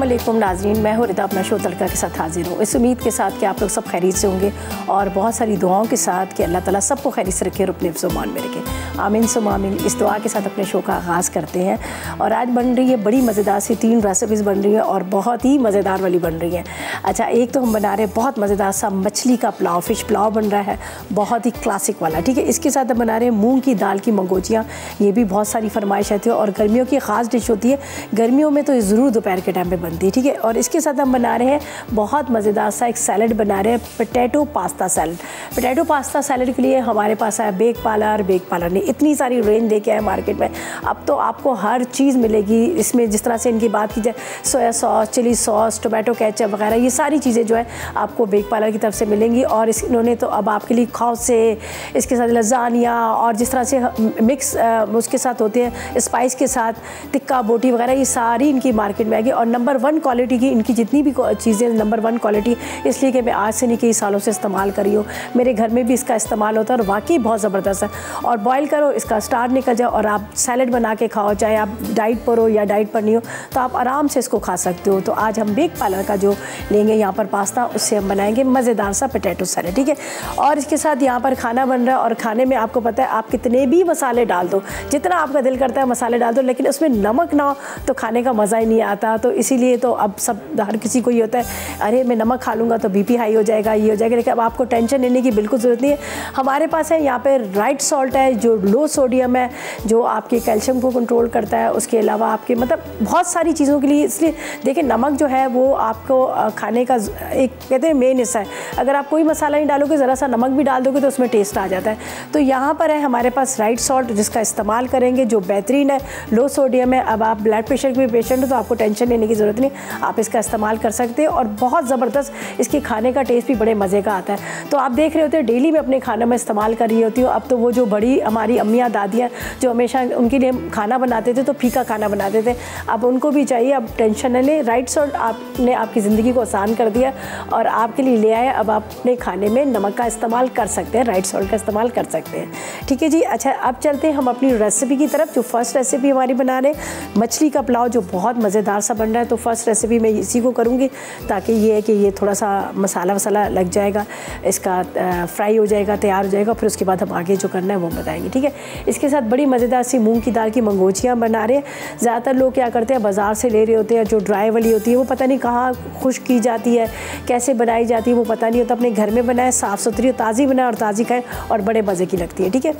अस्सलामुअलैकुम नाज़रीन, मैं हूँ रिदा अपना शो तड़का के साथ हाजिर हूँ। इस उम्मीद के साथ कि आप लोग सब खैरियत से होंगे और बहुत सारी दुआओं के साथ कि अल्लाह ताला सबको खैरियत से रखे और अपने फ़ज़-ओ-मान में रखे। आमीन सुम्मा आमीन। इस दुआ के साथ अपने शो का आगाज़ करते हैं। और आज बन रही है बड़ी मज़ेदार सी 3 रेसिपीज़ बन रही हैं और बहुत ही मज़ेदार वाली बन रही हैं। अच्छा, एक तो हम बना रहे हैं बहुत मज़ेदार सा मछली का पुलाव, फ़िश पुलाव बन रहा है, बहुत ही क्लासिक वाला, ठीक है। इसके साथ हम बना रहे हैं मूँग की दाल की मंगोचियाँ, ये भी बहुत सारी फरमाइश आती है और गर्मियों की ख़ास डिश होती है। गर्मियों में तो ये ज़रूर दोपहर के टाइम पे बनती है, ठीक है। और इसके साथ हम बना रहे हैं बहुत मज़ेदार सा एक सैलड बना रहे हैं, potato pasta salad. Potato pasta salad के लिए हमारे पास है बेक पार्लर ने इतनी सारी रेंज लेके आए मार्केट में। अब तो आपको हर चीज़ मिलेगी इसमें, जिस तरह से इनकी बात की जाए soya sauce, chilli sauce, tomato ketchup वगैरह, ये सारी चीज़ें जो है आपको बेक पार्लर की तरफ से मिलेंगी। और इन्होंने तो अब आपके लिए खौसे, इसके साथ लज़ानिया और जिस तरह से मिक्स उसके साथ होते हैं स्पाइस के साथ टिक्का बोटी वगैरह, ये सारी इनकी मार्केट में आएगी। और नंबर 1 क्वालिटी की इनकी जितनी भी चीज़ें नंबर 1 क्वालिटी, इसलिए कि मैं आज से नहीं कई सालों से इस्तेमाल कर रही हूँ। मेरे घर में भी इसका इस्तेमाल होता है और वाकई बहुत ज़बरदस्त है। और बॉयल करो, इसका स्टार्च निकल जाए और आप सैलड बना के खाओ, चाहे आप डाइट पर हो या डाइट पर नहीं हो, तो आप आराम से इसको खा सकते हो। तो आज हम बेक पार्लर का जो लेंगे यहाँ पर पास्ता, उससे हम बनाएंगे मज़ेदार सा पोटैटो सैलड, ठीक है। और इसके साथ यहाँ पर खाना बन रहा है और खाने में आपको पता है आप कितने भी मसाले डाल दो, जितना आपका दिल करता है मसाले डाल दो, लेकिन उसमें नमक ना हो तो खाने का मज़ा ही नहीं आता। तो इसीलिए तो अब सब हर किसी को ये होता है, अरे मैं नमक खा लूँगा तो बीपी हाई हो जाएगा, ये हो जाएगा। लेकिन अब आपको टेंशन लेने की बिल्कुल ज़रूरत नहीं है। हमारे पास है यहाँ पे राइट सॉल्ट है जो लो सोडियम है, जो आपके कैल्शियम को कंट्रोल करता है। उसके अलावा आपके मतलब बहुत सारी चीज़ों के लिए, इसलिए देखिए नमक जो है वो आपको खाने का एक कहते हैं मेन हिस्सा है। अगर आप कोई मसाला नहीं डालोगे, ज़रा सा नमक भी डाल दोगे तो उसमें टेस्ट आ जाता है। तो यहाँ पर है हमारे पास राइट सॉल्ट, जिसका इस्तेमाल करेंगे, जो बेहतरीन है, लो सोडियम है। अब आप ब्लड प्रेशर के पेशेंट हो तो आपको टेंशन लेने की ज़रूरत नहीं, आप इसका इस्तेमाल कर सकते हैं। और बहुत ज़बरदस्त इसके खाने का टेस्ट भी बड़े मज़े का आता है। तो आप देख रहे होते हैं डेली मैं अपने खाने में इस्तेमाल कर रही होती हूँ। अब तो वो जो बड़ी हमारी अम्मियाँ दादियाँ जो हमेशा उनके लिए खाना बनाते थे तो फीका खाना बनाते थे, अब उनको भी चाहिए, अब टेंशन न लें। राइट सॉल्ट आपने आपकी ज़िंदगी को आसान कर दिया और आपके लिए ले आए। अब आप अपने खाने में नमक का इस्तेमाल कर सकते हैं, राइट सॉल्ट का इस्तेमाल कर सकते हैं, ठीक है जी। अच्छा, अब चलते हैं हम अपनी रेसिपी की तरफ। जो फर्स्ट रेसिपी हमारी बना रहे हैं मछली का पुलाव, जो बहुत मज़ेदार सा बन रहा है। तो फर्स्ट रेसिपी मैं इसी को करूँगी ताकि ये है कि ये थोड़ा सा मसाला वसाला लग जाएगा, इसका फ्राई हो जाएगा, तैयार हो जाएगा, फिर उसके बाद हम आगे जो करना है वो बताएंगे, ठीक है। इसके साथ बड़ी मज़ेदार सी मूंग की दाल की मंगोचियाँ बना रहे हैं। ज़्यादातर लोग क्या करते हैं, बाज़ार से ले रहे होते हैं, जो ड्राई वाली होती है वो पता नहीं कहाँ खुश्क की जाती है, कैसे बनाई जाती है वो पता नहीं होता। अपने घर में बनाए, साफ़ सुथरी ताज़ी बनाए और ताज़ी खाएँ और बड़े मज़े की लगती है, ठीक है।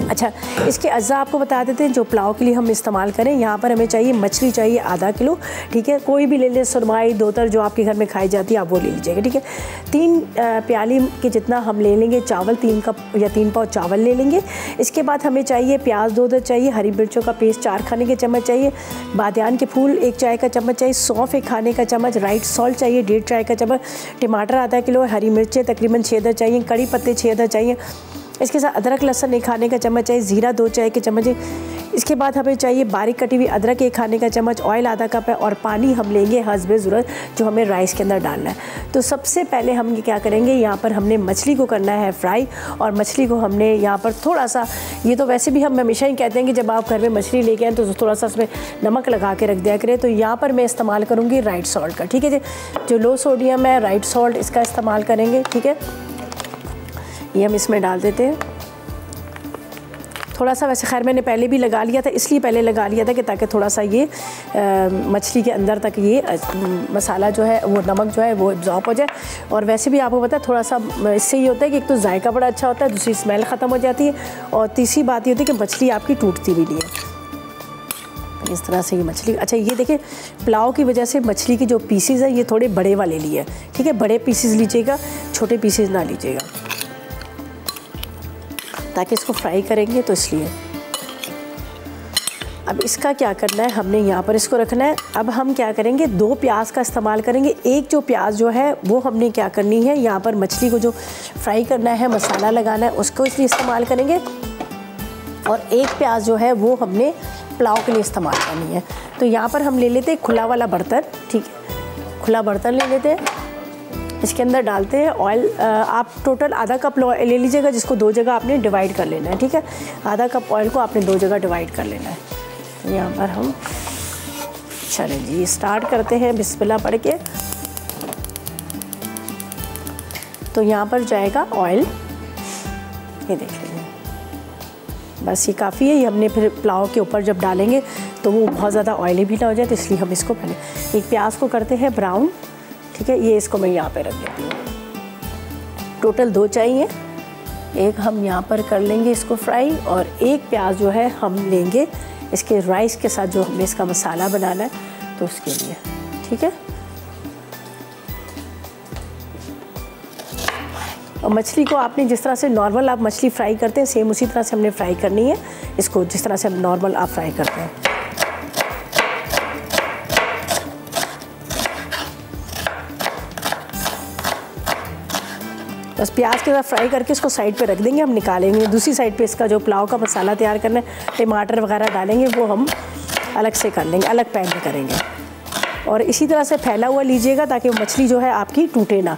अच्छा, इसके अज्जा आपको बता देते हैं जो पुलाव के लिए हम इस्तेमाल करें। यहाँ पर हमें चाहिए मछली चाहिए आधा किलो, ठीक है। कोई भी ले लें, सुरमाई, दोतर, जो आपके घर में खाई जाती है आप वो ले लीजिएगा, ठीक है। 3 प्याली के जितना हम ले लेंगे चावल, 3 कप या 3 पाव चावल ले लेंगे। इसके बाद हमें चाहिए प्याज 2 चाहिए, हरी मिर्चों का पेस्ट 4 खाने के चम्मच चाहिए, बादियान के फूल 1 चाय का चम्मच चाहिए, सौंफ 1 खाने का चम्मच, राइट सॉल्ट चाहिए 1.5 चाय का चम्मच, टमाटर आधा किलो, हरी मिर्चें तकरीबन 6 चाहिए, कड़ी पत्ते 6 चाहिए। इसके साथ अदरक लहसुन 1 खाने का चम्मच चाहिए, ज़ीरा 2 चाय के चम्मच है। इसके बाद हमें चाहिए बारीक कटी हुई अदरक 1 खाने का चम्मच, ऑयल आधा कप है और पानी हम लेंगे हस्बे ज़रूरत, जो हमें राइस के अंदर डालना है। तो सबसे पहले हम ये क्या करेंगे, यहाँ पर हमने मछली को करना है फ्राई। और मछली को हमने यहाँ पर थोड़ा सा, ये तो वैसे भी हम हमेशा ही कहते हैं कि जब आप घर में मछली लेके आएँ तो थोड़ा सा उसमें नमक लगा के रख दिया करें। तो यहाँ पर मैं इस्तेमाल करूँगी राइट सॉल्ट का, ठीक है जी। जो लो सोडियम है राइट सॉल्ट, इसका इस्तेमाल करेंगे, ठीक है। ये हम इसमें डाल देते हैं थोड़ा सा। वैसे खैर मैंने पहले भी लगा लिया था, इसलिए पहले लगा लिया था कि ताकि थोड़ा सा ये मछली के अंदर तक ये मसाला जो है वो नमक जो है वो एब्जॉर्ब हो जाए। और वैसे भी आपको पता है थोड़ा सा इससे ये होता है कि एक तो जायका बड़ा अच्छा होता है, दूसरी स्मेल ख़त्म हो जाती है और तीसरी बात ये होती है कि मछली आपकी टूटती भी नहीं है। इस तरह से ये मछली, अच्छा ये देखिए पुलाव की वजह से मछली की जो पीसीज है ये थोड़े बड़े वाले लिए, ठीक है। बड़े पीसीज लीजिएगा, छोटे पीसीज ना लीजिएगा, ताकि इसको फ्राई करेंगे तो इसलिए। अब इसका क्या करना है, हमने यहाँ पर इसको रखना है। अब हम क्या करेंगे, 2 प्याज का इस्तेमाल करेंगे। एक जो प्याज जो है वो हमने क्या करनी है, यहाँ पर मछली को जो फ्राई करना है, मसाला लगाना है, उसको इसलिए इस्तेमाल करेंगे। और 1 प्याज जो है वो हमने पुलाव के लिए इस्तेमाल करनी है। तो यहाँ पर हम ले लेते हैं खुला वाला बर्तन, ठीक है। खुला बर्तन ले लेते हैं, इसके अंदर डालते हैं ऑयल। आप टोटल आधा कप ले लीजिएगा, जिसको 2 जगह आपने डिवाइड कर लेना है, ठीक है। आधा कप ऑयल को आपने 2 जगह डिवाइड कर लेना है। यहाँ पर हम चलें जी, स्टार्ट करते हैं बिस्मिल्लाह पढ़ के। तो यहाँ पर जाएगा ऑयल, ये देख लीजिए, बस ये काफ़ी है। ये हमने फिर पुलाव के ऊपर जब डालेंगे तो वो बहुत ज़्यादा ऑयली भी ना हो जाए, तो इसलिए हम इसको पहले एक प्याज को करते हैं ब्राउन, ठीक है। ये इसको मैं यहाँ पे रख देती हूँ। टोटल 2 चाहिए, एक हम यहाँ पर कर लेंगे इसको फ्राई, और एक प्याज जो है हम लेंगे इसके राइस के साथ, जो हमें इसका मसाला बनाना है तो उसके लिए, ठीक है। और मछली को आपने जिस तरह से नॉर्मल आप मछली फ्राई करते हैं, सेम उसी तरह से हमने फ्राई करनी है इसको, जिस तरह से हम नॉर्मल आप फ्राई करते हैं। बस प्याज के साथ फ्राई करके इसको साइड पे रख देंगे, हम निकालेंगे। दूसरी साइड पे इसका जो पुलाव का मसाला तैयार करना है, टमाटर वगैरह डालेंगे, वो हम अलग से कर लेंगे, अलग पैन में करेंगे। और इसी तरह से फैला हुआ लीजिएगा ताकि वो मछली जो है आपकी टूटे ना।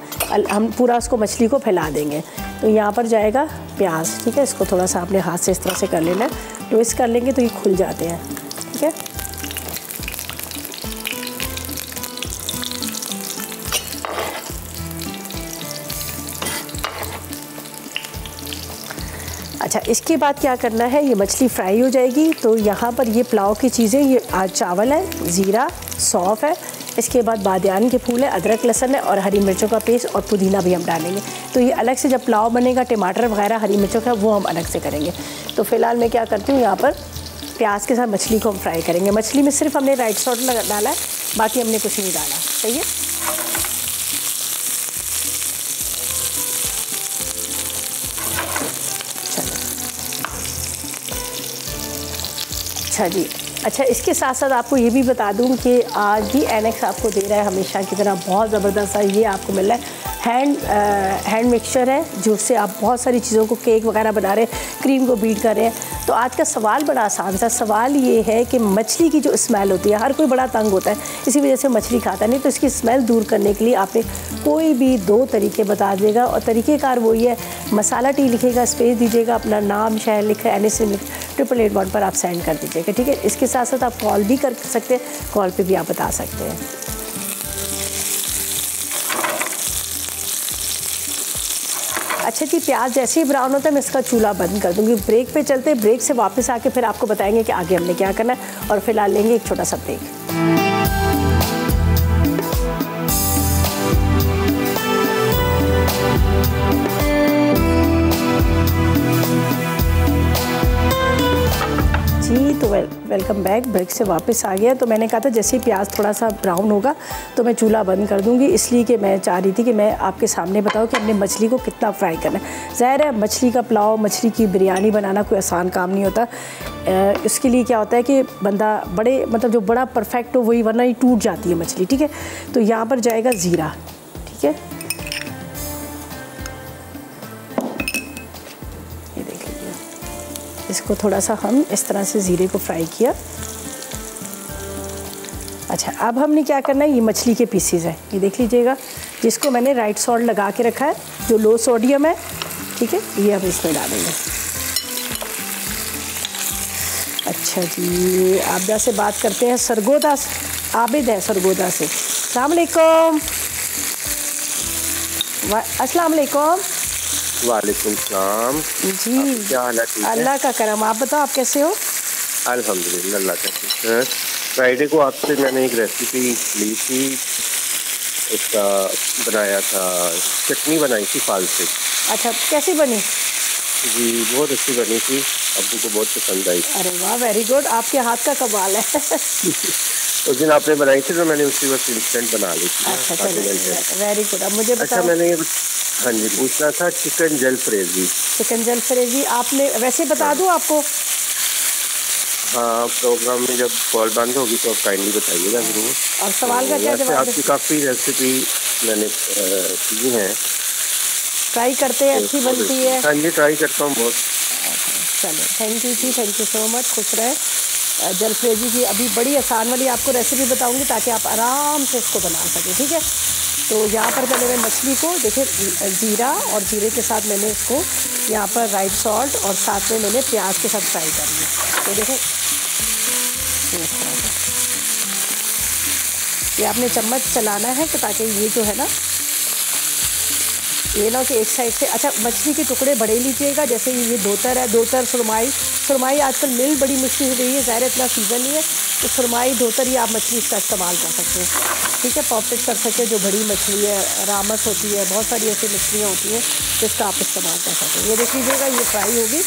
हम पूरा उसको मछली को फैला देंगे। तो यहाँ पर जाएगा प्याज, ठीक है। इसको थोड़ा सा अपने हाथ से इस तरह से कर लेना है, ट्विस्ट कर लेंगे तो ये खुल जाते हैं, ठीक है। अच्छा, इसके बाद क्या करना है, ये मछली फ्राई हो जाएगी तो यहाँ पर ये पुलाव की चीज़ें, ये आज चावल है, ज़ीरा, सौंफ है, इसके बाद बादियान के फूल है, अदरक लहसुन है, और हरी मिर्चों का पेस्ट और पुदीना भी हम डालेंगे। तो ये अलग से जब पुलाव बनेगा, टमाटर वगैरह हरी मिर्चों का वो हम अलग से करेंगे। तो फ़िलहाल मैं क्या करती हूँ, यहाँ पर प्याज के साथ मछली को हम फ्राई करेंगे। मछली में सिर्फ हमने राइट सॉल्ट डाला है, बाकी हमने कुछ नहीं डाला, सही है। अच्छा जी, अच्छा इसके साथ साथ आपको ये भी बता दूं कि आज भी एनेक्स आपको दे रहा है हमेशा की तरह बहुत ज़बरदस्त सा, ये आपको मिल रहा है हैंड मिक्सचर है, जिससे आप बहुत सारी चीज़ों को, केक वगैरह बना रहे हैं, क्रीम को बीट कर रहे हैं। तो आज का सवाल बड़ा आसान सा सवाल ये है कि मछली की जो स्मेल होती है, हर कोई बड़ा तंग होता है, इसी वजह से मछली खाता नहीं। तो इसकी स्मेल दूर करने के लिए आपने कोई भी 2 तरीके बता देगा, और तरीक़ेकार वही है, मसाला टी लिखेगा, स्पेस दीजिएगा, अपना नाम शहर लिखा, NSM 888 पर आप सेंड कर दीजिएगा, ठीक है। इसके साथ साथ आप कॉल भी कर सकते हैं, कॉल पे भी आप बता सकते हैं। अच्छा जी, प्याज जैसे ही ब्राउन होता है मैं इसका चूल्हा बंद कर दूँगी। ब्रेक पे चलते हैं, ब्रेक से वापस आके फिर आपको बताएंगे कि आगे हमने क्या करना है, और फिलहाल लेंगे एक छोटा सा ब्रेक। जी, तो वेलकम बैक। ब्रेक से वापस आ गया। तो मैंने कहा था जैसे ही प्याज थोड़ा सा ब्राउन होगा तो मैं चूल्हा बंद कर दूंगी, इसलिए कि मैं चाह रही थी कि मैं आपके सामने बताऊं कि हमने मछली को कितना फ्राई करना है। ज़ाहिर है मछली का पुलाव, मछली की बिरयानी बनाना कोई आसान काम नहीं होता। इसके लिए क्या होता है कि बंदा बड़े मतलब जो बड़ा परफेक्ट हो वही, वरना ही टूट जाती है मछली, ठीक है। तो यहाँ पर जाएगा ज़ीरा, ठीक है, इसको थोड़ा सा हम इस तरह से ज़ीरे को फ्राई किया। अच्छा, अब हमने क्या करना है, ये मछली के पीसीज हैं, ये देख लीजिएगा, जिसको मैंने राइट सॉल्ट लगा के रखा है, जो लो सोडियम है, ठीक है, ये हम इसमें डालेंगे। अच्छा जी, आबिदा से बात करते हैं, सरगोदा आबिद है सरगोदा से। अस्सलाम वालेकुम। अस्सलाम वालेकुम। वालेकुम सलाम जी, क्या हाल है? अल्लाह का करम, आप बताओ आप कैसे हो? अल्हम्दुलिल्लाह, अल्लाह का शुक्र है। फ्राइडे को आपसे मैंने एक रेसिपी ली थी, उसका बनाया था, चटनी बनाई थी फाल से। अच्छा, कैसी बनी? जी बहुत अच्छी बनी थी, अब्बू को बहुत पसंद आई। अरे वाह, वेरी गुड, आपके हाथ का कमाल है। उस दिन आपने बनाई थी तो मैंने उसी वक्त इंस्टेंट बना ली थी। अच्छा चलिए, वेरी गुड। अब मुझे बताओ। अच्छा, मैंने हाँ जी पूछना था, चिकन जलफ्रेजी। चिकन जलफ्रेजी आपने वैसे बता दूँ आपको? हाँ, प्रोग्राम में जब कॉल बंद होगी तो आप काइंडली बताइएगा ज़रूर। और सवाल का क्या जवाब? आपकी काफ़ी रेसिपी मैंने की हैं, ट्राई करते हैं, अच्छी बनती है। हाँ जी, ट्राई करता हूँ बहुत। चलो, thank you ji, thank you so much, खुश रहे। जलफ्रेजी की अभी बड़ी आसान वाली आपको रेसिपी बताऊंगी ताकि आप आराम से इसको बना सकें, ठीक है। तो यहाँ पर मैंने मछली को देखिए, ज़ीरा और जीरे के साथ मैंने इसको यहाँ पर राइट सॉल्ट और साथ में मैंने प्याज के साथ फ्राई कर लिया। तो देखो इस तरह से ये आपने चम्मच चलाना है कि ताकि ये जो है ना, ये ना कि एक साइड से, अच्छा मछली के टुकड़े बड़े लीजिएगा। जैसे ये धोतर है, धोतर सुरमाई आजकल मिल बड़ी मुश्किल हो रही है, ज़ाहिर इतना सीज़न नहीं है, तो सुरमाई धोतर ही आप मछली इसका इस्तेमाल कर सकते हैं, ठीक है। पॉपलेट कर सकते हैं, जो बड़ी मछली है, रामस होती है, बहुत सारी ऐसी मछलियाँ होती हैं जिसका आप इस्तेमाल कर सकते हैं। ये देख लीजिएगा, ये फ्राई होगी।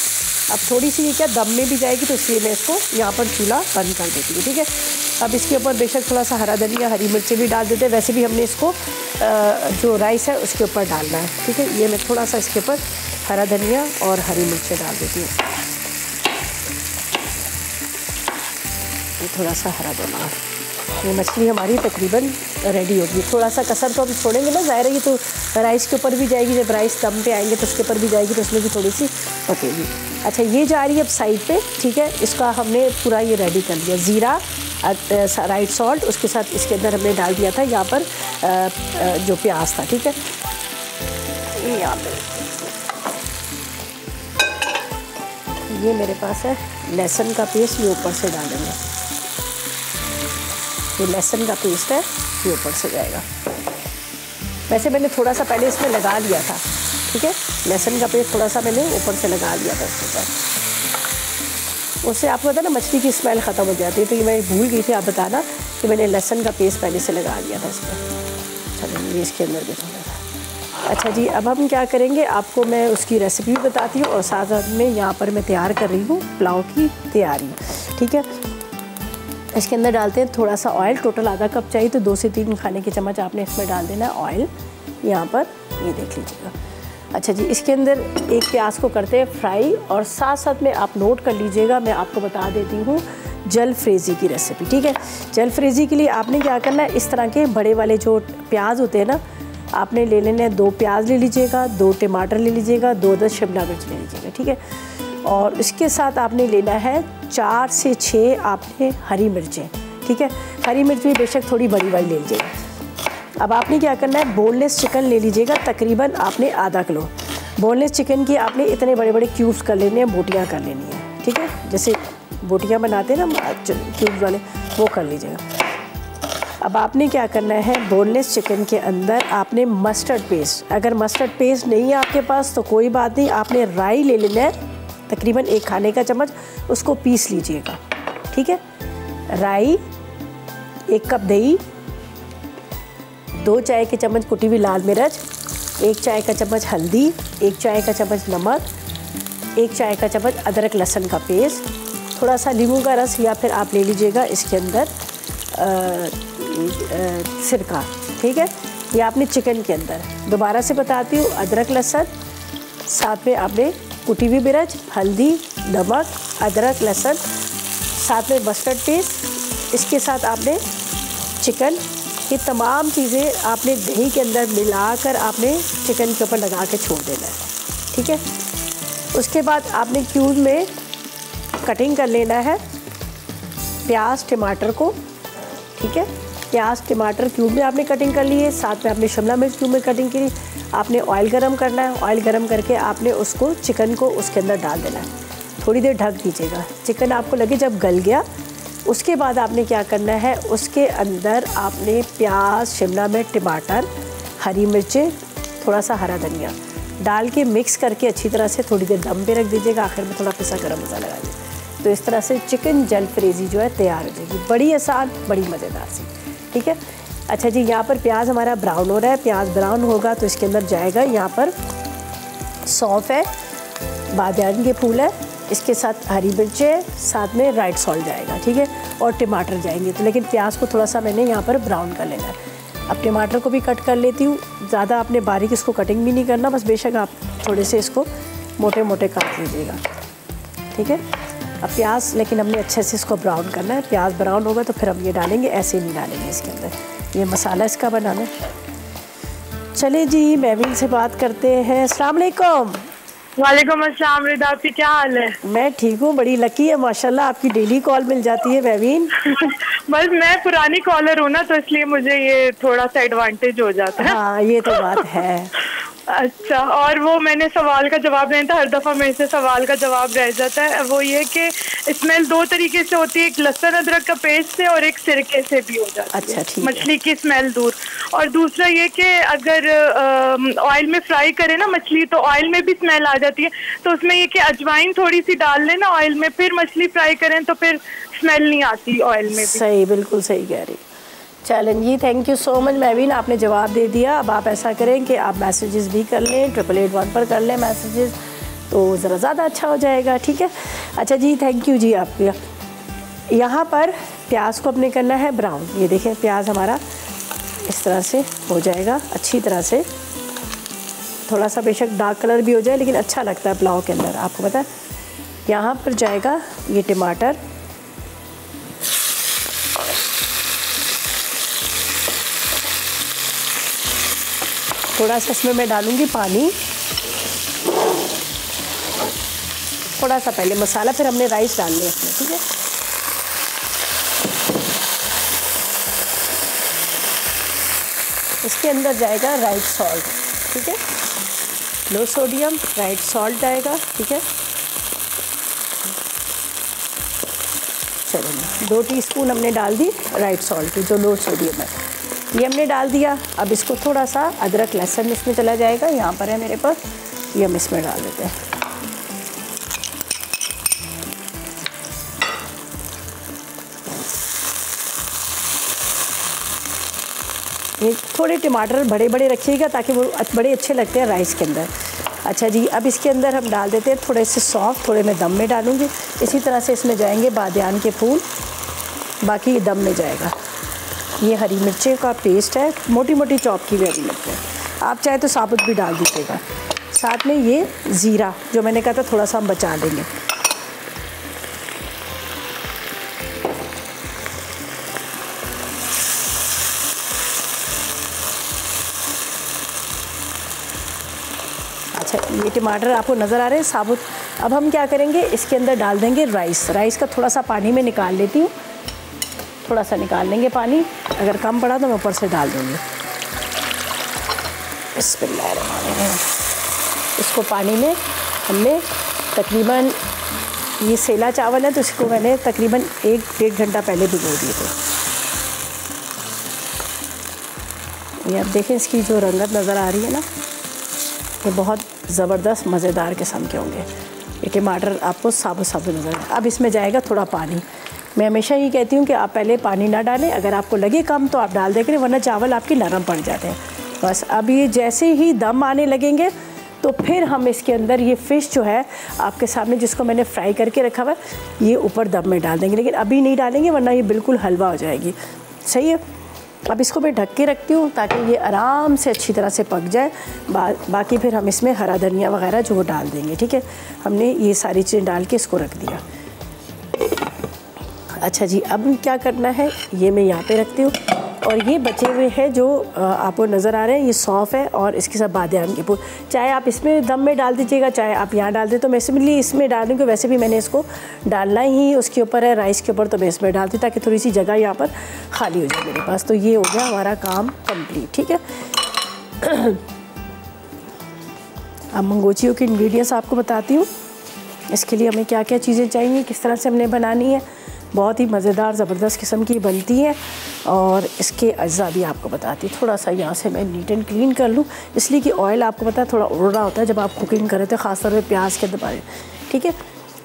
अब थोड़ी सी ये क्या दम में भी जाएगी, तो इसलिए मैं इसको यहाँ पर चूल्हा बंद कर देती हूँ, ठीक है। अब इसके ऊपर बेशक थोड़ा सा हरा धनिया, हरी मिर्ची भी डाल देते हैं। वैसे भी हमने इसको जो राइस है उसके ऊपर डालना है, ठीक है। ये मैं थोड़ा सा इसके ऊपर हरा धनिया और हरी मिर्ची डाल देती हूँ। ये थोड़ा सा हरा धनिया, ये मछली हमारी तकरीबन रेडी होगी। थोड़ा सा कसर तो अभी छोड़ेंगे ना, ज़ाहिर है ये तो राइस के ऊपर भी जाएगी, जब राइस दम पे आएंगे तो उसके ऊपर भी जाएगी, तो उसमें भी थोड़ी सी पकेगी। अच्छा, ये जा रही है अब साइड पे, ठीक है। इसका हमने पूरा ये रेडी कर लिया। ज़ीरा, राइट सॉल्ट, उसके साथ इसके अंदर हमने डाल दिया था यहाँ पर जो प्याज था, ठीक है। यहाँ पे ये मेरे पास है लहसुन का पेस्ट, ये ऊपर से डालेंगे। ये लहसुन का पेस्ट है, ये ऊपर से जाएगा। वैसे मैंने थोड़ा सा पहले इसमें लगा लिया था, ठीक है। लहसुन का पेस्ट थोड़ा सा मैंने ऊपर से लगा लिया था इसके ऊपर, उससे आपको पता है ना मछली की स्मेल ख़त्म हो जाती है। तो ये मैं भूल गई थी आप बताना कि मैंने लहसुन का पेस्ट पहले से लगा लिया था इसमें। चलिए ये इसके अंदर भी थोड़ा सा। अच्छा जी, अब हम क्या करेंगे, आपको मैं उसकी रेसिपी भी बताती हूँ, और साथ साथ में यहाँ पर मैं तैयार कर रही हूँ पुलाव की तैयारी, ठीक है। इसके अंदर डालते हैं थोड़ा सा ऑयल, टोटल आधा कप चाहिए, तो 2 से 3 खाने के चम्मच आपने इसमें डाल देना है ऑयल, यहाँ पर ये देख लीजिएगा। अच्छा जी, इसके अंदर एक प्याज को करते हैं फ्राई, और साथ साथ में आप नोट कर लीजिएगा, मैं आपको बता देती हूँ जलफ्रेज़ी की रेसिपी, ठीक है। जलफ्रेज़ी के लिए आपने क्या करना है, इस तरह के बड़े वाले जो प्याज होते हैं ना, आपने ले लेने हैं 2 प्याज ले लीजिएगा, 2 टमाटर ले लीजिएगा, 2-10 शिमला मिर्च ले लीजिएगा, ठीक है। और इसके साथ आपने लेना है 4 से 6 आपने हरी मिर्चें, ठीक है। हरी मिर्च भी बेशक थोड़ी बड़ी वाली ले लीजिएगा। अब आपने क्या करना है, बोनलेस चिकन ले लीजिएगा, तकरीबन आपने आधा किलो। बोनलेस चिकन की आपने इतने बड़े बड़े क्यूब्स कर लेने हैं, बोटियाँ कर लेनी है, ठीक है। जैसे बोटियाँ बनाते हैं ना क्यूब्स वाले, वो कर लीजिएगा। अब आपने क्या करना है, बोनलेस चिकन के अंदर आपने मस्टर्ड पेस्ट, अगर मस्टर्ड पेस्ट नहीं है आपके पास तो कोई बात नहीं, आपने राई ले लेना है, तकरीबन 1 खाने का चम्मच, उसको पीस लीजिएगा, ठीक है। राई, 1 कप दही, 2 चाय के चम्मच कुटी हुई लाल मिर्च, 1 चाय का चम्मच हल्दी, 1 चाय का चम्मच नमक, 1 चाय का चम्मच अदरक लहसुन का पेस्ट, थोड़ा सा नींबू का रस, या फिर आप ले लीजिएगा इसके अंदर सिरका, ठीक है। ये आपने चिकन के अंदर, दोबारा से बताती हूँ, अदरक लहसुन, साथ में आपने कुटी हुई मिर्च, हल्दी, नमक, अदरक लहसुन, साथ में मस्टर्ड पेस्ट, इसके साथ आपने चिकन, ये तमाम चीज़ें आपने दही के अंदर मिलाकर आपने चिकन के ऊपर लगा के छोड़ देना है, ठीक है। उसके बाद आपने क्यूब में कटिंग कर लेना है प्याज टमाटर को, ठीक है। प्याज टमाटर क्यूब में आपने कटिंग कर लिए, साथ में आपने शिमला मिर्च क्यूब में कटिंग की। आपने ऑयल गरम करना है, ऑयल गरम करके आपने उसको चिकन को उसके अंदर डाल देना है, थोड़ी देर ढक दीजिएगा। चिकन आपको लगे जब गल गया, उसके बाद आपने क्या करना है, उसके अंदर आपने प्याज, शिमला मिर्च, टमाटर, हरी मिर्चें, थोड़ा सा हरा धनिया डाल के मिक्स करके अच्छी तरह से थोड़ी देर दम पे रख दीजिएगा। आखिर में थोड़ा पिसा गरम मसाला लगा दीजिए, तो इस तरह से चिकन जलफ्रेज़ी जो है तैयार हो जाएगी, बड़ी आसान, बड़ी मज़ेदार सी, ठीक है। अच्छा जी, यहाँ पर प्याज हमारा ब्राउन हो रहा है, प्याज ब्राउन होगा तो इसके अंदर जाएगा यहाँ पर सौंफ है, बादियान के फूल है, इसके साथ हरी मिर्च है, साथ में राइट सॉल्ट जाएगा, ठीक है, और टमाटर जाएंगे। तो लेकिन प्याज को थोड़ा सा मैंने यहाँ पर ब्राउन कर लेना है। अब टमाटर को भी कट कर लेती हूँ, ज़्यादा आपने बारीक इसको कटिंग भी नहीं करना, बस बेशक आप थोड़े से इसको मोटे मोटे काट लीजिएगा, ठीक है। अब प्याज लेकिन हमने अच्छे से इसको ब्राउन करना है, प्याज ब्राउन होगा तो फिर हम ये डालेंगे, ऐसे नहीं डालेंगे इसके अंदर, ये मसाला इसका बनाना है। चले जी, महवीन से बात करते हैं। अस्सलाम वालेकुम। वालेकुम अस्सलाम। रिदा, आपकी क्या हाल है? मैं ठीक हूँ, बड़ी लकी है माशाल्लाह, आपकी डेली कॉल मिल जाती है महवीन। बस मैं पुरानी कॉलर हूँ ना, तो इसलिए मुझे ये थोड़ा सा एडवांटेज हो जाता है। हाँ, ये तो बात है। अच्छा, और वो मैंने सवाल का जवाब देना था, हर दफ़ा मेरे से सवाल का जवाब रह जाता है। वो ये कि स्मेल दो तरीके से होती है, एक लहसुन अदरक का पेस्ट से और एक सिरके से भी हो जाती है। अच्छा, ठीक है। मछली की स्मेल दूर। और दूसरा ये कि अगर ऑयल में फ्राई करें ना मछली तो ऑयल में भी स्मेल आ जाती है, तो उसमें ये कि अजवाइन थोड़ी सी डाल लें ना ऑयल में, फिर मछली फ्राई करें तो फिर स्मेल नहीं आती ऑयल में भी। सही, बिल्कुल सही कह रही। चलें जी, थैंक यू सो मच मैविन, आपने जवाब दे दिया। अब आप ऐसा करें कि आप मैसेजेस भी कर लें, 8881 पर कर लें मैसेजेस, तो ज़रा ज़्यादा अच्छा हो जाएगा। ठीक है, अच्छा जी, थैंक यू जी आपका। यहाँ पर प्याज को अपने करना है ब्राउन। ये देखें प्याज हमारा इस तरह से हो जाएगा अच्छी तरह से, थोड़ा सा बेशक डार्क कलर भी हो जाए लेकिन अच्छा लगता है पुलाव के अंदर, आपको पता है। यहाँ पर जाएगा ये टमाटर, थोड़ा सा इसमें मैं डालूँगी पानी, थोड़ा सा पहले मसाला, फिर हमने राइस डालने इसमें। ठीक है, इसके अंदर जाएगा राइट सॉल्ट। ठीक है, लो सोडियम राइट सॉल्ट जाएगा। ठीक है, चलिए 2 टीस्पून हमने डाल दी राइट सॉल्ट की, जो लो सोडियम है, ये हमने डाल दिया। अब इसको थोड़ा सा अदरक लहसुन इसमें चला जाएगा, यहाँ पर है मेरे पास, ये हम इसमें डाल देते हैं। ये थोड़े टमाटर बड़े बड़े रखिएगा ताकि वो बड़े अच्छे लगते हैं राइस के अंदर। अच्छा जी, अब इसके अंदर हम डाल देते हैं थोड़े से सौंफ, थोड़े मैं दम में डालूँगी। इसी तरह से इसमें जाएंगे बादियान के फूल, बाकी दम में जाएगा। ये हरी मिर्ची का पेस्ट है, मोटी मोटी चॉप की हुई हरी मिर्च है, आप चाहे तो साबुत भी डाल दीजिएगा। साथ में ये ज़ीरा जो मैंने कहा था थोड़ा सा हम बचा देंगे। अच्छा, ये टमाटर आपको नज़र आ रहे हैं साबुत। अब हम क्या करेंगे, इसके अंदर डाल देंगे राइस। राइस का थोड़ा सा पानी में निकाल लेती हूँ, थोड़ा सा निकाल लेंगे पानी, अगर कम पड़ा तो मैं ऊपर से डाल दूँगी। बिस्मिल्लाहिर्रहमानिर्रहीम। इसको पानी में हमने तकरीबन, ये सेला चावल है तो इसको मैंने तकरीबन 1-1.5 घंटा पहले भिगो दिए थे। ये अब देखें इसकी जो रंगत नज़र आ रही है ना, ये बहुत ज़बरदस्त मज़ेदार किस्म के होंगे। ये टमाटर आपको साबुत साबुत नज़र है। अब इसमें जाएगा थोड़ा पानी। मैं हमेशा ही कहती हूँ कि आप पहले पानी ना डालें, अगर आपको लगे कम तो आप डाल दें, वरना चावल आपके नरम पड़ जाते हैं। बस अब ये जैसे ही दम आने लगेंगे तो फिर हम इसके अंदर ये फ़िश जो है आपके सामने, जिसको मैंने फ्राई करके रखा हुआ है, ये ऊपर दम में डाल देंगे, लेकिन अभी नहीं डालेंगे वरना ये बिल्कुल हलवा हो जाएगी। सही है, अब इसको मैं ढक के रखती हूँ ताकि ये आराम से अच्छी तरह से पक जाए। बाकी फिर हम इसमें हरा धनिया वगैरह जो वो डाल देंगे। ठीक है, हमने ये सारी चीज़ें डाल के इसको रख दिया। अच्छा जी, अब क्या करना है, ये मैं यहाँ पे रखती हूँ। और ये बचे हुए हैं जो आपको नज़र आ रहे हैं, ये सौंफ है और इसके साथ बादियान के फूल। चाहे आप इसमें दम में डाल दीजिएगा, चाहे आप यहाँ डाल दें, तो मैं सिंपली इसमें डाल दूँगी। वैसे भी मैंने इसको डालना ही उसके ऊपर है, राइस के ऊपर, तो मैं इसमें डालती हूँ ताकि थोड़ी सी जगह यहाँ पर खाली हो जाए मेरे पास। तो ये हो गया हमारा काम कम्प्लीट। ठीक है, अब मंगोचियों की इंग्रेडिएंट्स आपको बताती हूँ। इसके लिए हमें क्या क्या चीज़ें चाहिए, किस तरह से हमने बनानी है। बहुत ही मज़ेदार ज़बरदस्त किस्म की बनती है और इसके अज्जा भी आपको बताती हूँ। थोड़ा सा यहाँ से मैं नीट एंड क्लीन कर लूँ, इसलिए कि ऑयल आपको पता है थोड़ा उड़ रहा होता है जब आप कुकिंग करें तो, ख़ासतौर पर प्याज के अंदर। ठीक है,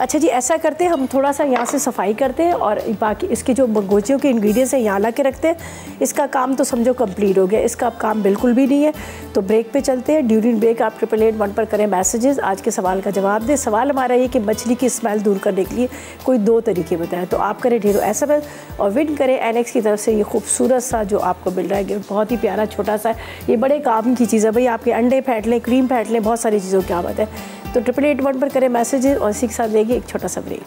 अच्छा जी, ऐसा करते हैं हम, थोड़ा सा यहाँ से सफाई करते हैं और बाकी इसके जो मंगोचियों के इंग्रेडिएंट्स हैं यहाँ ला के रखते हैं। इसका काम तो समझो कंप्लीट हो गया, इसका अब काम बिल्कुल भी नहीं है। तो ब्रेक पे चलते हैं। ड्यूरिंग ब्रेक आप 8881 पर करें मैसेजेस, आज के सवाल का जवाब दें। सवाल हमारा ये कि मछली की स्मेल दूर करने के लिए कोई 2 तरीके बताएं, तो आप करें ढेरों SMS और विन करें एनेक्स की तरफ से ये खूबसूरत सा जो आपको मिल रहा है, बहुत ही प्यारा छोटा सा। ये बड़े काम की चीज़ है भाई, आपके अंडे फेंट लें, क्रीम फेंट लें, बहुत सारी चीज़ों की आमद है। तो 8881 पर करें मैसेजेस और इसी के साथ लेंगे एक छोटा सा ब्रेक।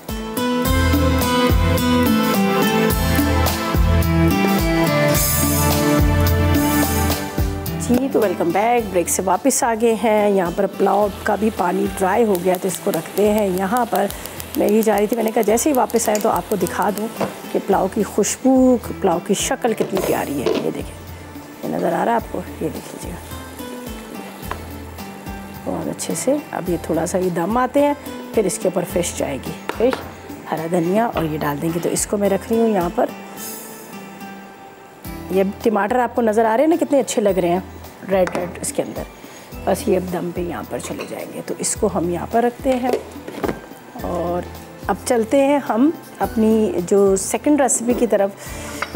जी, तो वेलकम बैक। ब्रेक से वापस आ गए हैं। यहाँ पर पुलाव का भी पानी ड्राई हो गया तो इसको रखते हैं यहाँ पर। मैं ये जा रही थी, मैंने कहा जैसे ही वापस आए तो आपको दिखा दूँ कि पुलाव की खुशबू, पुलाव की शक्ल कितनी प्यारी है। ये देखें, ये नज़र आ रहा है आपको, ये देख लीजिएगा बहुत अच्छे से। अब ये थोड़ा सा ये दम आते हैं, फिर इसके ऊपर फ़िश जाएगी। फ़िश हरा धनिया और ये डाल देंगे। तो इसको मैं रख रही हूँ यहाँ पर। ये टमाटर आपको नज़र आ रहे हैं ना कितने अच्छे लग रहे हैं, रेड रेड इसके अंदर। बस ये अब दम पे यहाँ पर चले जाएंगे। तो इसको हम यहाँ पर रखते हैं और अब चलते हैं हम अपनी जो सेकंड रेसिपी की तरफ।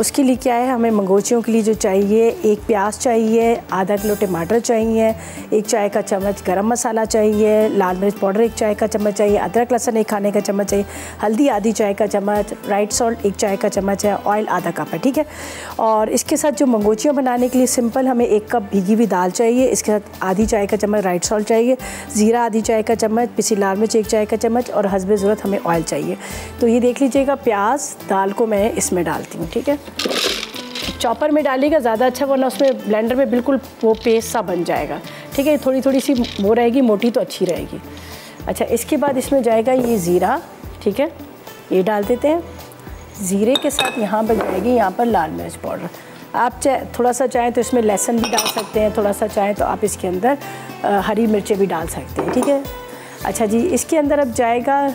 उसके लिए क्या है, हमें मंगोचियों के लिए जो चाहिए, एक प्याज चाहिए, आधा किलो टमाटर चाहिए, 1 चाय का चम्मच गरम मसाला चाहिए, लाल मिर्च पाउडर 1 चाय का चम्मच चाहिए, अदरक लहसुन 1 खाने का चम्मच चाहिए, हल्दी आधी चाय का चम्मच, राइट सॉल्ट 1 चाय का चम्मच है, ऑयल आधा कप है, ठीक है। और इसके साथ जो मंगोचियाँ बनाने के लिए सिंपल हमें 1 कप भीगी हुई दाल चाहिए, इसके साथ आधी चाय का चम्मच राइट सॉल्ट चाहिए, ज़ीरा आधी चाय का चम्मच, पिसी लाल मिर्च 1 चाय का चम्मच और हस्बे ज़रूरत हमें ऑयल चाहिए। तो ये देख लीजिएगा, प्याज दाल को मैं इसमें डालती हूँ, ठीक है। चॉपर में डालिएगा ज़्यादा अच्छा, वरना उसमें ब्लेंडर में बिल्कुल वो पेस्ट सा बन जाएगा, ठीक है। थोड़ी थोड़ी सी वो रहेगी, मोटी तो अच्छी रहेगी। अच्छा, इसके बाद इसमें जाएगा ये ज़ीरा, ठीक है, ये डाल देते हैं। ज़ीरे के साथ यहाँ पर जाएगी यहाँ पर लाल मिर्च पाउडर। आप थोड़ा सा चाहें तो इसमें लहसुन भी डाल सकते हैं, थोड़ा सा चाहें तो आप इसके अंदर हरी मिर्चें भी डाल सकते हैं, ठीक है। अच्छा जी, इसके अंदर अब जाएगा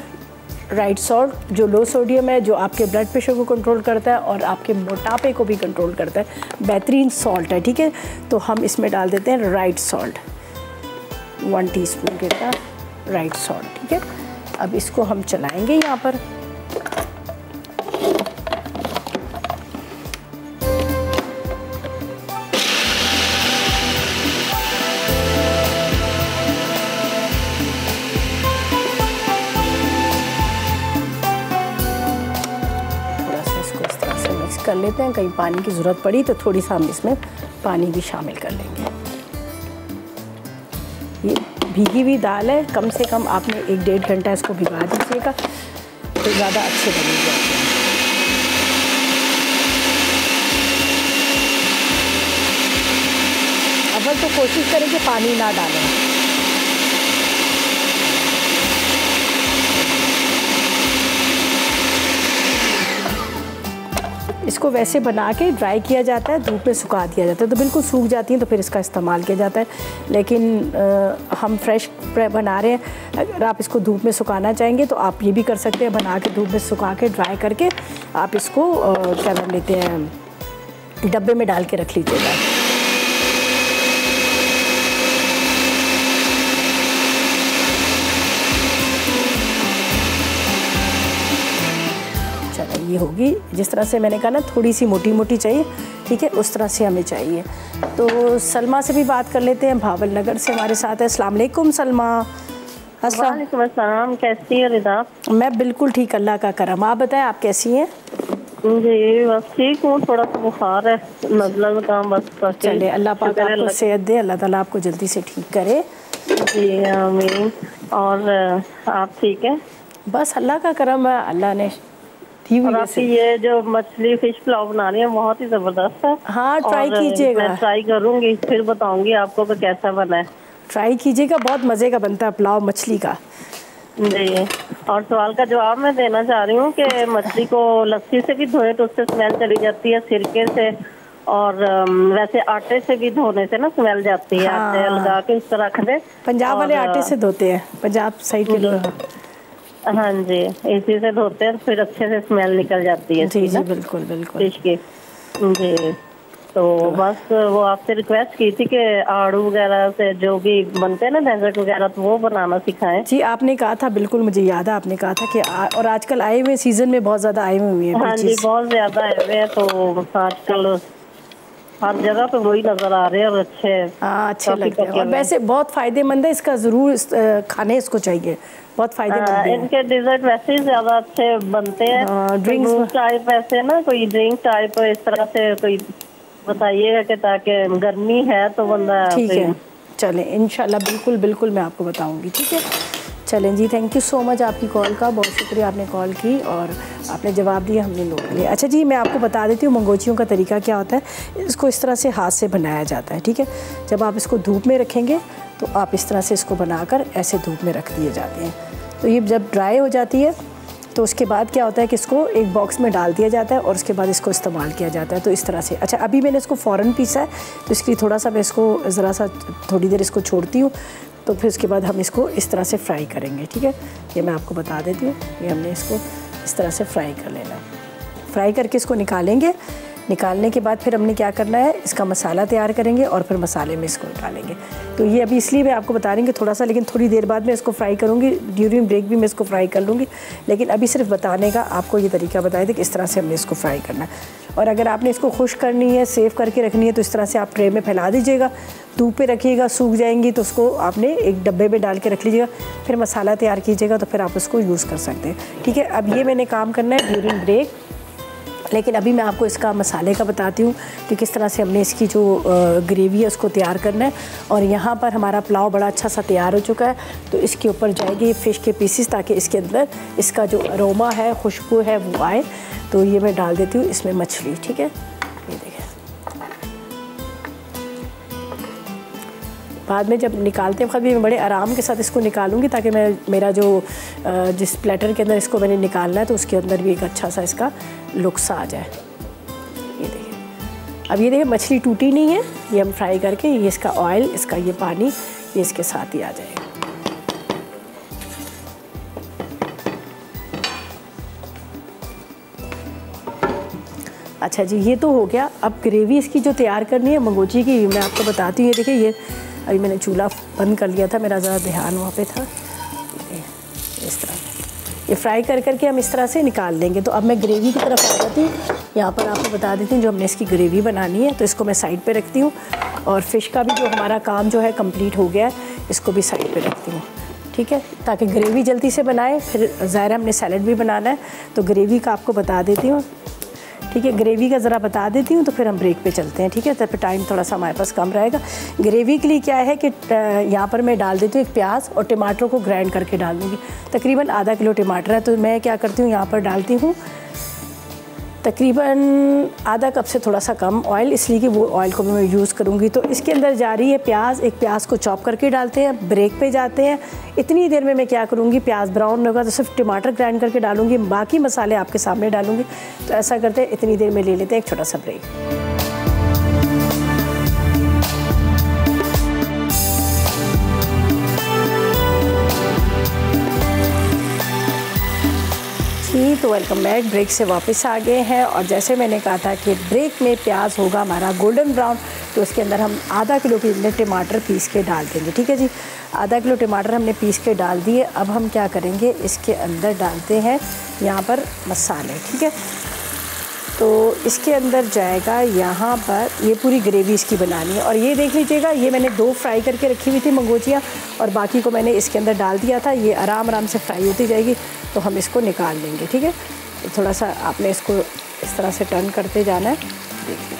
राइट सॉल्ट, जो लो सोडियम है, जो आपके ब्लड प्रेशर को कंट्रोल करता है और आपके मोटापे को भी कंट्रोल करता है। बेहतरीन सॉल्ट है, ठीक है। तो हम इसमें डाल देते हैं राइट सॉल्ट, 1 टीस्पून के साथ राइट सॉल्ट, ठीक है। अब इसको हम चलाएंगे यहाँ पर। कर लेते हैं, कहीं पानी की ज़रूरत पड़ी तो थोड़ी सा हम इसमें पानी भी शामिल कर लेंगे। ये भीगी हुई दाल है, कम से कम आपने 1-1.5 घंटा इसको भिगा दीजिएगा तो ज़्यादा अच्छे बनेंगे। अव्वल तो कोशिश करें कि पानी ना डालें। इसको वैसे बना के ड्राई किया जाता है, धूप में सुखा दिया जाता है तो बिल्कुल सूख जाती हैं, तो फिर इसका इस्तेमाल किया जाता है। लेकिन हम फ्रेश बना रहे हैं, अगर आप इसको धूप में सुखाना चाहेंगे तो आप ये भी कर सकते हैं, बना के धूप में सुखा के ड्राई करके आप इसको क्या कर लेते हैं, डब्बे में डाल के रख लीजिएगा। ये होगी, जिस तरह से मैंने कहा ना, थोड़ी सी मोटी मोटी चाहिए, ठीक है, उस तरह से हमें चाहिए। तो सलमा से भी बात कर लेते हैं, भावल नगर से हमारे साथ है। अस्सलाम वालेकुम सलमा। वालेकुम अस्सलाम, कैसी है रिदा? मैं बिल्कुल ठीक, अल्लाह का करम। आप बताएं, आप कैसी हैं? जी बस ठीक हूँ, थोड़ा सा बुखार है, नज़ला ज़ुकाम बस। चलिए, अल्लाह पाक आपको सेहत दे, अल्लाह ताला आपको जल्दी से ठीक करे। जी आमीन। और आप ठीक है? बस अल्लाह का करम है, अल्लाह ने। और आपकी ये जो मछली फिश पुलाव बना रही है बहुत ही जबरदस्त है। हाँ, ट्राई कीजिएगा। मैं ट्राई करूंगी, फिर बताऊंगी आपको कि कैसा बना है। ट्राई कीजिएगा, बहुत मज़े का बनता है पुलाव मछली का। जी, और सवाल का जवाब मैं देना चाह रही हूँ कि मछली को लस्सी से भी धोए तो उससे स्मेल चली जाती है, सिरके से, और वैसे आटे से भी धोने से ना स्मेल जाती है। हाँ, आटे लगा के उस तरह रख दे। पंजाब वाले आटे से धोते हैं, पंजाब साइड के लोग। हाँ जी, इसी से धोते हैं, फिर अच्छे से स्मेल निकल जाती है। जी जी, बिल्कुल बिल्कुल फिश की। जी, तो बस वो आपसे रिक्वेस्ट की थी कि आड़ू वगैरह से जो भी बनते हैं ना, डेजर्ट वगैरह, तो वो बनाना सिखाएं। जी, आपने कहा था, बिल्कुल मुझे याद है, आपने कहा था कि और आजकल आए हुए सीजन में बहुत ज़्यादा आए हुए हैं। हाँ जी, बहुत ज़्यादा आए हुए हैं, तो आजकल हर जगह पे वही नजर आ रहे हैं और अच्छे लगते हैं। और वैसे बहुत फायदेमंद है, इसका जरूर खाने इसको चाहिए, बहुत फायदेमंद है। इनके डिजर्ट वैसे ही ज्यादा अच्छे बनते हैं। ड्रिंक्स टाइप ऐसे ना, कोई ड्रिंक टाइप इस तरह से कोई बताइएगा कि ताकि गर्मी है तो बंदा। ठीक है, चलें इंशाल्लाह, बिल्कुल बिल्कुल मैं आपको बताऊंगी, ठीक है। चलें जी, थैंक यू सो मच आपकी कॉल का, बहुत शुक्रिया आपने कॉल की और आपने जवाब दिया, हमने नोट लिया। अच्छा जी, मैं आपको बता देती हूँ मंगोचियों का तरीका क्या होता है। इसको इस तरह से हाथ से बनाया जाता है, ठीक है। जब आप इसको धूप में रखेंगे तो आप इस तरह से इसको बनाकर ऐसे धूप में रख दिए जाते हैं। तो ये जब ड्राई हो जाती है तो उसके बाद क्या होता है कि इसको एक बॉक्स में डाल दिया जाता है और उसके बाद इसको इस्तेमाल किया जाता है। तो इस तरह से। अच्छा, अभी मैंने इसको फ़ौरन पीसा है तो इसके लिए थोड़ा सा मैं इसको ज़रा सा थोड़ी देर इसको छोड़ती हूँ, तो फिर उसके बाद हम इसको इस तरह से फ्राई करेंगे, ठीक है। ये मैं आपको बता देती हूँ। ये हमने इसको इस तरह से फ्राई कर लेना है। फ्राई करके इसको निकालेंगे। निकालने के बाद फिर हमने क्या करना है, इसका मसाला तैयार करेंगे और फिर मसाले में इसको डालेंगे। तो ये अभी इसलिए मैं आपको बता रही हूँ कि थोड़ा सा, लेकिन थोड़ी देर बाद मैं इसको फ्राई करूँगी, ड्यूरिंग ब्रेक भी मैं इसको फ्राई कर लूँगी। लेकिन अभी सिर्फ बताने का आपको ये तरीका बताया था कि इस तरह से हमने इसको फ्राई करना है। और अगर आपने इसको खुश्क करनी है, सेव करके रखनी है, तो इस तरह से आप ट्रे में फैला दीजिएगा, धूप पे रखिएगा, सूख जाएंगी तो उसको आपने एक डब्बे में डाल के रख लीजिएगा। फिर मसाला तैयार कीजिएगा तो फिर आप उसको यूज़ कर सकते हैं। ठीक है, अब ये मैंने काम करना है ड्यूरिंग ब्रेक। लेकिन अभी मैं आपको इसका मसाले का बताती हूँ कि किस तरह से हमने इसकी जो ग्रेवी है उसको तैयार करना है। और यहाँ पर हमारा पुलाव बड़ा अच्छा सा तैयार हो चुका है, तो इसके ऊपर जाएगी फ़िश के पीसीस, ताकि इसके अंदर इसका जो अरोमा है, खुशबू है, वो आए। तो ये मैं डाल देती हूँ इसमें मछली। ठीक है, ये देखें। बाद में जब निकालते वक्त भी मैं बड़े आराम के साथ इसको निकालूंगी, ताकि मैं मेरा जो जिस प्लेटर के अंदर इसको मैंने निकालना है तो उसके अंदर भी एक अच्छा सा इसका लुक्स आ जाए। ये देखिए, अब ये देखिए मछली टूटी नहीं है। ये हम फ्राई करके, ये इसका ऑयल, इसका ये पानी, ये इसके साथ ही आ जाएगा। अच्छा जी, ये तो हो गया। अब ग्रेवी इसकी जो तैयार करनी है मंगोची की, मैं आपको बताती हूँ। ये देखिए, ये अभी मैंने चूल्हा बंद कर लिया था, मेरा ज़रा ध्यान वहाँ पे था। इस तरह ये फ्राई कर करके हम इस तरह से निकाल देंगे। तो अब मैं ग्रेवी की तरफ आ जाती हूँ। यहाँ पर आपको बता देती हूँ जो हमने इसकी ग्रेवी बनानी है, तो इसको मैं साइड पे रखती हूँ। और फ़िश का भी जो हमारा काम जो है कंप्लीट हो गया है, इसको भी साइड पे रखती हूँ। ठीक है, ताकि ग्रेवी जल्दी से बनाए। फिर ज़ाहिर हमने सैलड भी बनाना है, तो ग्रेवी का आपको बता देती हूँ। ठीक है, ग्रेवी का ज़रा बता देती हूँ, तो फिर हम ब्रेक पे चलते हैं। ठीक है, तब टाइम थोड़ा सा हमारे पास कम रहेगा। ग्रेवी के लिए क्या है कि यहाँ पर मैं डाल देती हूँ एक प्याज और टमाटर को ग्राइंड करके डाल दूँगी। तकरीबन आधा किलो टमाटर है, तो मैं क्या करती हूँ, यहाँ पर डालती हूँ तकरीबन आधा कप से थोड़ा सा कम ऑयल, इसलिए कि वो ऑयल को भी मैं यूज़ करूँगी। तो इसके अंदर जा रही है प्याज। एक प्याज को चॉप करके डालते हैं, ब्रेक पे जाते हैं। इतनी देर में मैं क्या करूँगी, प्याज ब्राउन होगा तो सिर्फ टमाटर ग्राइंड करके डालूँगी, बाकी मसाले आपके सामने डालूँगी। तो ऐसा करते हैं, इतनी देर में ले लेते हैं एक छोटा सा ब्रेक। तो वेलकम बैक। ब्रेक से वापस आ गए हैं, और जैसे मैंने कहा था कि ब्रेक में प्याज होगा हमारा गोल्डन ब्राउन, तो उसके अंदर हम आधा किलो के अंदर टमाटर पीस के डाल देंगे। ठीक है जी, आधा किलो टमाटर हमने पीस के डाल दिए। अब हम क्या करेंगे, इसके अंदर डालते हैं यहाँ पर मसाले। ठीक है, तो इसके अंदर जाएगा यहाँ पर, ये पूरी ग्रेवी इसकी बनानी है। और ये देख लीजिएगा, ये मैंने 2 फ्राई करके रखी हुई थी मंगोचियाँ, और बाकी को मैंने इसके अंदर डाल दिया था। ये आराम से फ्राई होती जाएगी, तो हम इसको निकाल लेंगे। ठीक है, तो थोड़ा सा आपने इसको इस तरह से टर्न करते जाना है। देख लीजिए,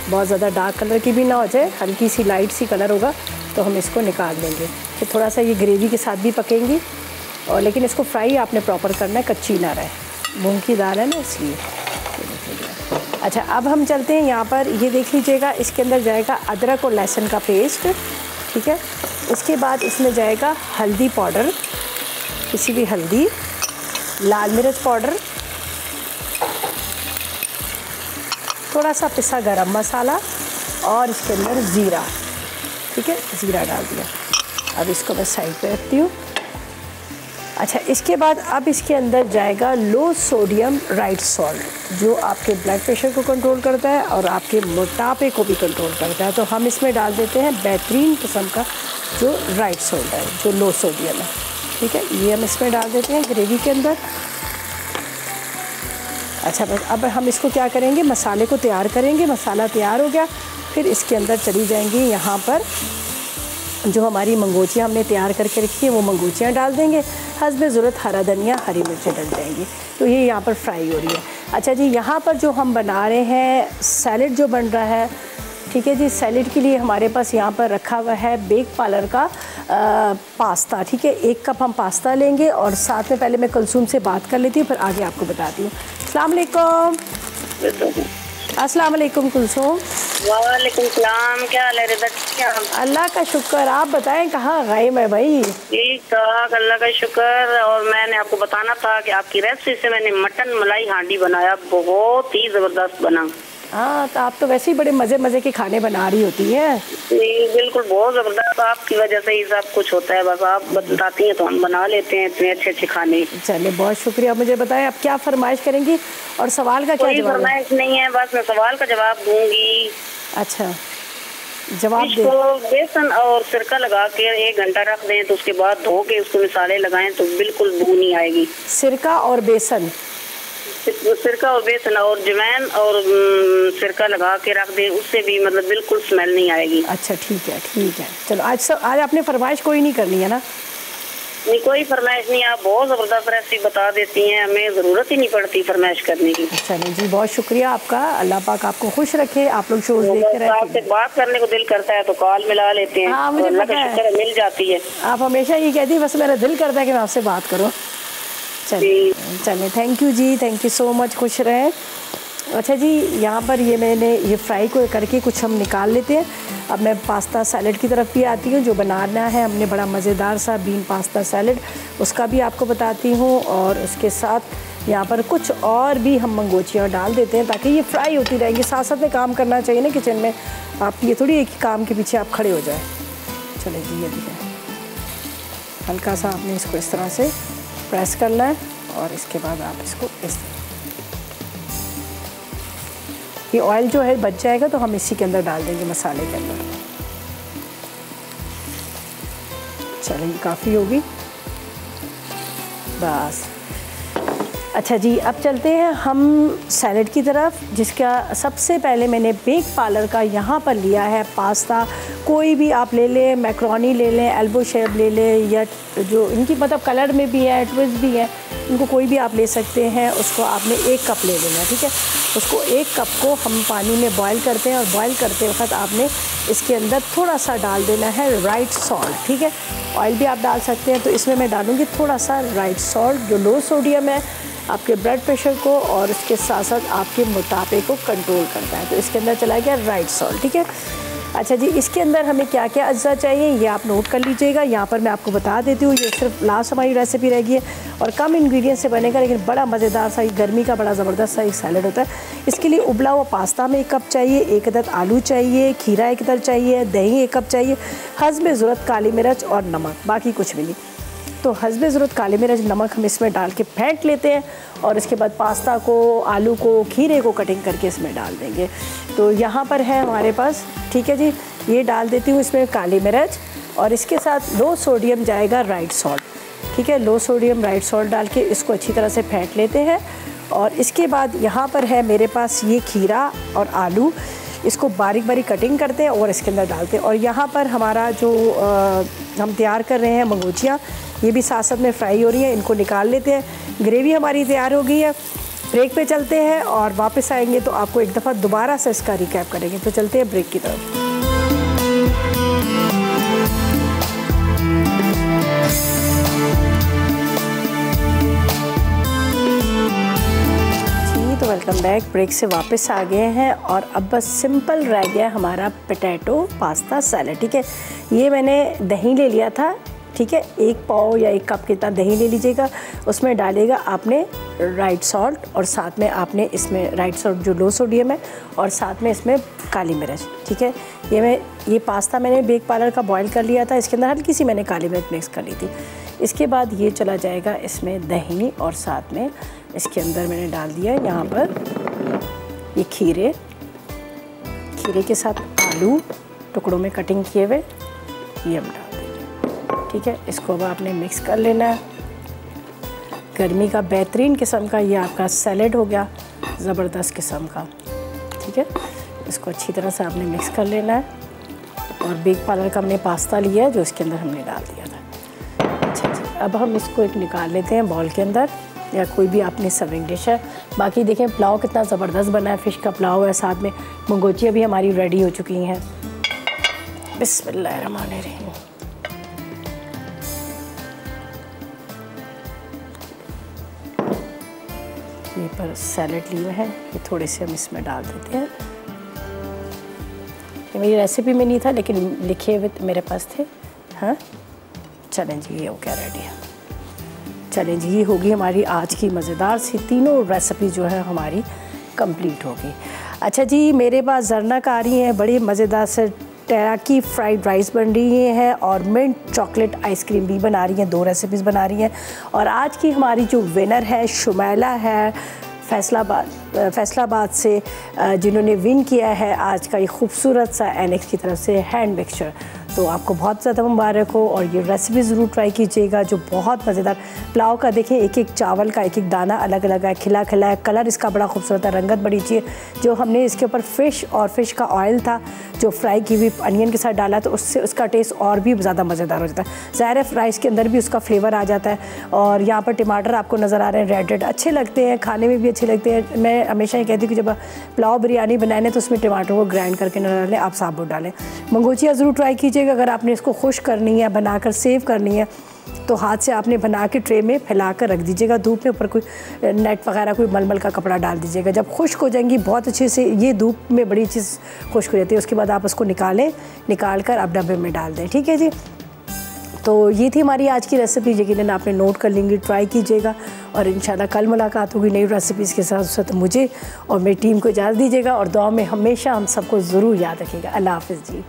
बहुत ज़्यादा डार्क कलर की भी ना हो जाए, हल्की सी लाइट सी कलर होगा, तो हम इसको निकाल देंगे। फिर थोड़ा सा ये ग्रेवी के साथ भी पकेंगी, और लेकिन इसको फ्राई आपने प्रॉपर करना है, कच्ची ना रहे। मूंग की दाल है ना, इसलिए। अच्छा, अब हम चलते हैं यहाँ पर। ये देख लीजिएगा, इसके अंदर जाएगा अदरक और लहसुन का पेस्ट। ठीक है, इसके बाद इसमें जाएगा हल्दी पाउडर, किसी भी हल्दी, लाल मिर्च पाउडर, थोड़ा सा पिसा गरम मसाला, और इसके अंदर ज़ीरा। ठीक है, ज़ीरा डाल दिया। अब इसको मैं साइड पे रखती हूँ। अच्छा, इसके बाद अब इसके अंदर जाएगा लो सोडियम राइट सॉल्ट, जो आपके ब्लड प्रेशर को कंट्रोल करता है और आपके मोटापे को भी कंट्रोल करता है। तो हम इसमें डाल देते हैं बेहतरीन किस्म का जो राइट सॉल्ट है, जो लो सोडियम है। ठीक है, ये हम इसमें डाल देते हैं ग्रेवी के अंदर। अच्छा, बस अब हम इसको क्या करेंगे, मसाले को तैयार करेंगे। मसाला तैयार हो गया, फिर इसके अंदर चली जाएंगी यहाँ पर जो हमारी मंगोचियाँ हमने तैयार करके रखी है, वो मंगोचियाँ डाल देंगे। हस्बे ज़रूरत हरा धनिया, हरी मिर्चें डल जाएंगी। तो ये यहाँ पर फ्राई हो रही है। अच्छा जी, यहाँ पर जो हम बना रहे हैं सैलेड जो बन रहा है, ठीक है जी, सैलेड के लिए हमारे पास यहाँ पर रखा हुआ है बेक पार्लर का पास्ता। ठीक है, 1 कप हम पास्ता लेंगे, और साथ में पहले मैं कुलसूम से बात कर लेती हूँ, फिर आगे आपको बताती हूँ। अस्सलाम वालेकुम। अस्सलाम वालेकुम कुलसूम। वालेकुम सलाम, क्या हाल है रिदा? क्या अल्लाह का शुक्र, आप बताएं कहाँ गायब है भाई? ठीक ठाक, अल्लाह का शुक्र। और मैंने आपको बताना था कि आपकी रेसिपी से मैंने मटन मलाई हांडी बनाया, बहुत ही ज़बरदस्त बना। हाँ, तो आप तो वैसे ही बड़े मज़े के खाने बना रही होती हैं। जी बिल्कुल, बहुत ज़बरदस्त, आपकी वजह से ही सब कुछ होता है, बस आप बताती हैं तो हम बना लेते हैं इतने अच्छे खाने। चलिए बहुत शुक्रिया। मुझे बताएं आप क्या फरमाइश करेंगी और सवाल का क्या जवाब? कोई फरमाइश नहीं है, बस मैं सवाल का जवाब दूंगी। अच्छा, जवाब दे। इसको बेसन और सिरका लगा के 1 घंटा रख दें, तो उसके बाद धो के उसको मिसाले लगाएं तो बिल्कुल बू नहीं आएगी। सिरका और बेसन, सिरका और बेसन और जवैन और सिरका लगा के रख दें, उससे भी मतलब बिल्कुल स्मेल नहीं आएगी। अच्छा ठीक है। चलो आज आपने फरमाइश कोई नहीं करनी है ना? नहीं, कोई फरमाइश नहीं, आप बहुत ज़बरदस्त रेसिपी बता देती हैं, हमें ज़रूरत ही नहीं पड़ती फरमाइश करने की। चलिए जी, बहुत शुक्रिया आपका, अल्लाह पाक आपको खुश रखे। आप लोग शोज देखते रहे। आपसे बात करने को दिल करता है तो कॉल मिला लेते हैं। हाँ, मुझे अल्लाह पता का है, शुक्र मिल जाती है। आप हमेशा ये कहती है बस मेरा दिल करता है कि मैं आपसे बात करूँ। चलिए thank you ji, thank you so much, खुश रहें। अच्छा जी, यहाँ पर ये मैंने ये फ्राई को करके कुछ हम निकाल लेते हैं। अब मैं पास्ता सैलेड की तरफ भी आती हूँ, जो बनाना है हमने, बड़ा मज़ेदार सा बीन पास्ता सैलेड, उसका भी आपको बताती हूँ। और उसके साथ यहाँ पर कुछ और भी हम मंगोचियाँ डाल देते हैं ताकि ये फ्राई होती रहेंगी। साथ साथ में काम करना चाहिए ना किचन में, आप ये थोड़ी एक ही काम के पीछे आप खड़े हो जाए। चले जी, ये देखिए, हल्का सा आपने इसको इस तरह से प्रेस करना है और इसके बाद आप इसको इस ये ऑयल जो है बच जाएगा तो हम इसी के अंदर डाल देंगे, मसाले के अंदर। चलिए काफ़ी होगी बस। अच्छा जी, अब चलते हैं हम सैलेड की तरफ, जिसका सबसे पहले मैंने बेक पार्लर का यहाँ पर लिया है पास्ता। कोई भी आप ले लें, मैक्रोनी ले लें, एल्बो शेप ले लें, या जो इनकी मतलब कलर में भी है, ट्विस्ट भी है, इनको कोई भी आप ले सकते हैं। उसको आपने 1 कप ले लेना है, ठीक है। उसको 1 कप को हम पानी में बॉईल करते हैं और बॉईल करते वक्त आपने इसके अंदर थोड़ा सा डाल देना है राइट सॉल्ट, ठीक है। ऑयल भी आप डाल सकते हैं, तो इसमें मैं डालूँगी थोड़ा सा राइट सॉल्ट, जो लो सोडियम है, आपके ब्लड प्रेशर को और इसके साथ साथ आपके मोटापे को कंट्रोल करता है। तो इसके अंदर चला गया राइट सॉल्ट, ठीक है। अच्छा जी, इसके अंदर हमें क्या क्या अज्जा चाहिए ये आप नोट कर लीजिएगा। यहाँ पर मैं आपको बता देती हूँ, ये सिर्फ लास्ट हमारी रेसिपी रहेगी है और कम इंग्रेडिएंट से बनेगा, लेकिन बड़ा मज़ेदार सा, गर्मी का बड़ा ज़बरदस्त सा एक सैलड होता है। इसके लिए उबला हुआ पास्ता में 1 कप चाहिए, 1 अदद आलू चाहिए, खीरा 1 अदद चाहिए, दही 1 कप चाहिए, हस्बे ज़रूरत काली मिर्च और नमक, बाकी कुछ भी नहीं। तो हस्बे ज़रूरत काली मिर्च नमक हम इसमें डाल के फेंट लेते हैं और इसके बाद पास्ता को, आलू को, खीरे को कटिंग करके इसमें डाल देंगे। तो यहाँ पर है हमारे पास, ठीक है जी, ये डाल देती हूँ इसमें काली मिर्च और इसके साथ लो सोडियम जाएगा राइट सॉल्ट, ठीक है। लो सोडियम राइट सॉल्ट डाल के इसको अच्छी तरह से फेंट लेते हैं। और इसके बाद यहाँ पर है मेरे पास ये खीरा और आलू, इसको बारीक बारीक कटिंग करते हैं और इसके अंदर डालते हैं। और यहाँ पर हमारा जो हम तैयार कर रहे हैं मंगोचियाँ, ये भी साथ साथ में फ्राई हो रही है, इनको निकाल लेते हैं। ग्रेवी हमारी तैयार हो गई है। ब्रेक पे चलते हैं और वापस आएंगे तो आपको एक दफ़ा दोबारा से इसका रिकैप करेंगे। तो चलते हैं ब्रेक की तरफ। तो वेलकम बैक, ब्रेक से वापस आ गए हैं और अब बस सिंपल रह गया हमारा पोटैटो पास्ता सैलेड, ठीक है। ये मैंने दही ले लिया था, ठीक है, 1 पाव या 1 कप कितना दही ले लीजिएगा। उसमें डालेगा आपने राइट सॉल्ट और साथ में आपने इसमें राइट सॉल्ट जो लो सोडियम है और साथ में इसमें काली मिर्च, ठीक है। ये पास्ता मैंने बेक पार्लर का बॉईल कर लिया था, इसके अंदर हल्की सी मैंने काली मिर्च मिक्स कर ली थी। इसके बाद ये चला जाएगा इसमें दही और साथ में इसके अंदर मैंने डाल दिया यहाँ पर ये खीरे के साथ आलू टुकड़ों में कटिंग किए हुए, ये हम डाल देंगे, ठीक है। इसको अब आपने मिक्स कर लेना है। गर्मी का बेहतरीन किस्म का ये आपका सैलेड हो गया, ज़बरदस्त किस्म का, ठीक है। इसको अच्छी तरह से आपने मिक्स कर लेना है और बेक पार्लर का हमने पास्ता लिया है जो इसके अंदर हमने डाल दिया था। अच्छा जी, अब हम इसको एक निकाल लेते हैं बाउल के अंदर या कोई भी अपनी सर्विंग डिश है। बाकी देखें पुलाव कितना ज़बरदस्त बना है, फ़िश का पुलाव है, साथ में मंगोचियाँ भी हमारी रेडी हो चुकी हैं। बिस्मिल्लाहिर्रहमानिर्रहीम। ये पर सैलेड लिए हैं, ये थोड़े से हम इसमें डाल देते हैं। ये मेरी रेसिपी में नहीं था लेकिन लिखे हुए मेरे पास थे। हाँ चलें जी, ये हो गया रेडी है। चलें जी, ये होगी हमारी आज की मज़ेदार सी तीनों रेसिपी जो है हमारी कंप्लीट होगी। अच्छा जी, मेरे पास जरनक आ रही हैं, बड़ी मज़ेदार से टेराकी फ्राइड राइस बन रही है और मिंट चॉकलेट आइसक्रीम भी बना रही हैं। 2 रेसिपीज़ बना रही हैं। और आज की हमारी जो विनर है शुमैला है फैसलाबाद से, जिन्होंने विन किया है आज का ये खूबसूरत सा एनेक्स की तरफ से हैंड मिक्सचर। तो आपको बहुत ज़्यादा मुबारक हो और ये रेसिपी ज़रूर ट्राई कीजिएगा जो बहुत मज़ेदार पुलाव का। देखें एक एक चावल का एक एक दाना अलग अलग है, खिला खिला है, कलर इसका बड़ा खूबसूरत है, रंगत बड़ी अच्छी है। जो हमने इसके ऊपर फ़िश और फ़िश का ऑयल था जो फ्राई की हुई अनियन के साथ डाला तो उससे उसका टेस्ट और भी ज़्यादा मज़ेदार हो जाता है। ज़ाहिर है राइस के अंदर भी उसका फ्लेवर आ जाता है। और यहाँ पर टमाटर आपको नज़र आ रहे हैं रेड रेड, अच्छे लगते हैं, खाने में भी अच्छे लगते हैं। मैं हमेशा ये कहती हूँ कि जब पुलाव बिरयानी बनाए तो उसमें टमाटर को ग्राइंड करके न डालें, आप साबुत डालें। मंगोचिया ज़रूर ट्राई कीजिएगा। अगर आपने इसको खुश करनी है, बनाकर सेव करनी है तो हाथ से आपने बना के ट्रे में फैला कर रख दीजिएगा धूप में, ऊपर कोई नेट वगैरह कोई मलमल का कपड़ा डाल दीजिएगा। जब खुश्क हो जाएंगी बहुत अच्छे से, ये धूप में बड़ी चीज़ खुश्क हो जाती है, उसके बाद आप उसको निकाल कर आप डब्बे में डाल दें। ठीक है जी, तो ये थी हमारी आज की रेसिपी, यकीनन आपने नोट कर लेंगी, ट्राई कीजिएगा और इंशाल्लाह कल मुलाकात होगी नई रेसिपीज़ के साथ। तो मुझे और मेरी टीम को इजाज़त दीजिएगा और दुआ में हमेशा हम सबको ज़रूर याद रखिएगा। अल्लाह हाफ़िज़ जी।